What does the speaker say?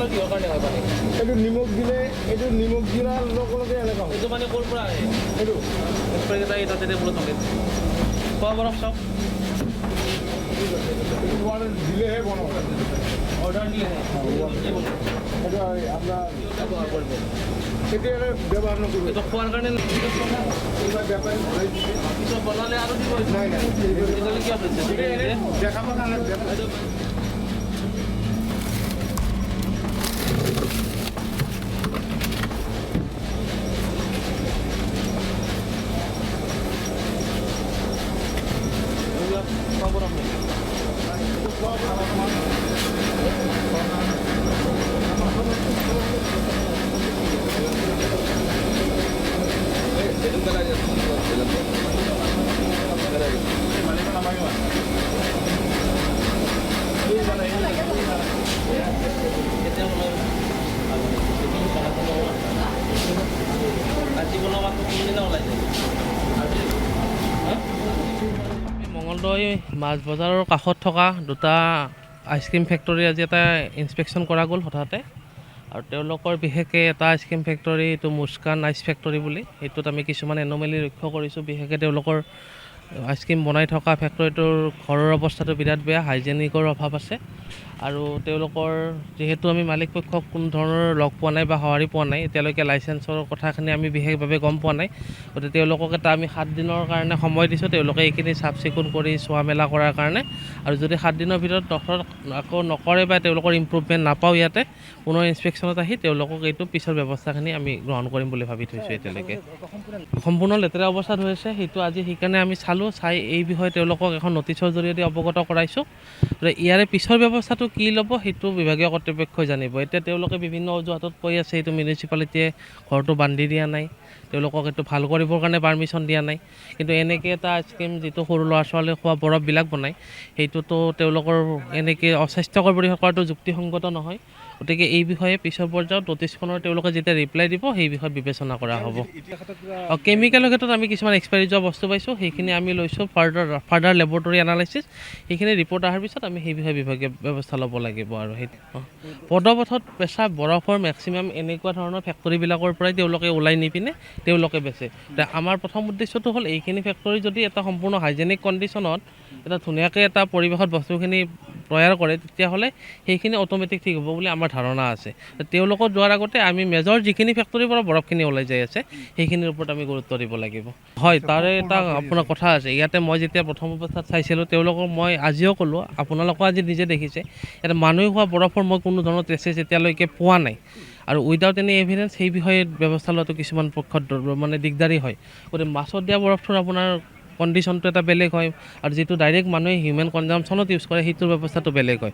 এইটো নিমখ দিলে এইটো নিমখ দিয়াৰ লগে এনেকুৱা এইটো মানে ক'ৰ পৰা আহে এইটো স্প্ৰেকেইটা এই তাতে বোলো থাকে খোৱা বৰফ চব অৰ্ডাৰ দিলেহে বনাব অৰ্ডাৰ দিলেহে এইটো আপোনাৰ ব্যৱহাৰ কৰিব এতিয়া ব্যৱহাৰ নকৰিব এইটো খোৱাৰ কাৰণে এইবাৰ বেপাৰী ভৰাই দিছে পিছত বনালে আৰু দিব নাই নাই তেতিয়াহ'লে কিয় কৈছে দেখাবৰ কাৰণে খোৱা বৰফ নেকি আজি বনোৱা কোনদিনা ওলাই যায় মঙলদৈ মাছ বজাৰৰ কাষত থকা দুটা আইচক্ৰীম ফেক্টৰী আজি এটা ইনস্পেকশ্যন কৰা গ'ল হঠাতে আৰু তেওঁলোকৰ বিশেষকৈ এটা আইচক্ৰীম ফেক্টৰী এইটো মুস্কান আইচ ফেক্টৰী বুলি সেইটোত আমি কিছুমান এন'মেলি লক্ষ্য কৰিছোঁ বিশেষকৈ তেওঁলোকৰ আইচক্ৰীম বনাই থকা ফেক্টৰীটোৰ ঘৰৰ অৱস্থাটো বিৰাট বেয়া হাইজেনিকৰ অভাৱ আছে আৰু তেওঁলোকৰ যিহেতু আমি মালিক পক্ষক কোনো ধৰণৰ লগ পোৱা নাই বা সঁহাৰি পোৱা নাই এতিয়ালৈকে লাইচেঞ্চৰ কথাখিনি আমি বিশেষভাৱে গম পোৱা নাই গতিকে তেওঁলোকক এটা আমি 7 দিনৰ কাৰণে সময় দিছোঁ তেওঁলোকে এইখিনি চাফ চিকুণ কৰি চোৱা মেলা কৰাৰ কাৰণে আৰু যদি 7 দিনৰ ভিতৰত আকৌ নকৰে বা তেওঁলোকৰ ইম্প্ৰুভমেণ্ট নাপাওঁ ইয়াতে পুনৰ ইনস্পেকশ্যনত আহি তেওঁলোকক এইটো পিছৰ ব্যৱস্থাখিনি আমি গ্ৰহণ কৰিম বুলি ভাবি থৈছোঁ এতিয়ালৈকে সম্পূৰ্ণ লেতেৰা অৱস্থাত হৈ আছে সেইটো আজি সেইকাৰণে আমি চালোঁ চাই এই বিষয়ে তেওঁলোকক এখন নটিচৰ জৰিয়তে অৱগত কৰাইছোঁ ইয়াৰে পিছৰ ব্যৱস্থাটো কি ল'ব সেইটো বিভাগীয় কৰ্তৃপক্ষই জানিব এতিয়া তেওঁলোকে বিভিন্ন অজুহাতত কৈ আছে এইটো মিউনিচিপালিটিয়ে ঘৰটো বান্ধি দিয়া নাই তেওঁলোকক এইটো ভাল কৰিবৰ কাৰণে পাৰ্মিশ্যন দিয়া নাই কিন্তু এনেকৈ এটা আইচক্ৰীম যিটো সৰু ল'ৰা ছোৱালীয়ে খোৱা বৰফবিলাক বনায় সেইটোতো তেওঁলোকৰ এনেকৈ অস্বাস্থ্যকৰ বুলি কৰাটো যুক্তিসংগত নহয় গতিকে এই বিষয়ে পিছৰ পৰ্যায়ত নটিচখনৰ তেওঁলোকে যেতিয়া ৰিপ্লাই দিব সেই বিষয়ত বিবেচনা কৰা হ'ব কেমিকেলৰ ক্ষেত্ৰত আমি কিছুমান এক্সপাইৰী যোৱা বস্তু পাইছোঁ সেইখিনি আমি লৈছোঁ ফাৰ্ডাৰ লেবৰেটৰী এনালাইচিছ সেইখিনি ৰিপৰ্ট অহাৰ পিছত আমি সেই বিষয়ে বিভাগীয় ব্যৱস্থা ল'ব লাগিব আৰু সেইটো পদপথত বেচা বৰফৰ মেক্সিমাম এনেকুৱা ধৰণৰ ফেক্টৰীবিলাকৰ পৰাই তেওঁলোকে ওলাই নিপিনে তেওঁলোকে বেচে আমাৰ প্ৰথম উদ্দেশ্যটো হ'ল এইখিনি ফেক্টৰী যদি এটা সম্পূৰ্ণ হাইজেনিক কণ্ডিশ্যনত এটা ধুনীয়াকৈ এটা পৰিৱেশত বস্তুখিনি তৈয়াৰ কৰে তেতিয়াহ'লে সেইখিনি অট'মেটিক ঠিক হ'ব বুলি আমাৰ ধাৰণা আছে তেওঁলোকৰ যোৱাৰ আগতে আমি মেজৰ যিখিনি ফেক্টৰীৰ পৰা বৰফখিনি ওলাই যাই আছে সেইখিনিৰ ওপৰত আমি গুৰুত্ব দিব লাগিব হয় তাৰে এটা আপোনাৰ কথা আছে ইয়াতে মই যেতিয়া প্ৰথম অৱস্থাত চাইছিলোঁ তেওঁলোকক মই আজিও ক'লোঁ আপোনালোকেও আজি নিজে দেখিছে ইয়াতে মানুহে খোৱা বৰফৰ মই কোনো ধৰণৰ ট্ৰেচেছ এতিয়ালৈকে পোৱা নাই আৰু উইদাউট এনি এভিডেঞ্চ সেই বিষয়ে ব্যৱস্থা লোৱাটো কিছুমান পক্ষত মানে দিগদাৰী হয় গতিকে মাছত দিয়া বৰফটোৰ আপোনাৰ কণ্ডিশ্যনটো এটা বেলেগ হয় আৰু যিটো ডাইৰেক্ট মানুহে হিউমেন কনজামশ্যনত ইউজ কৰে সেইটোৰ ব্যৱস্থাটো বেলেগ হয়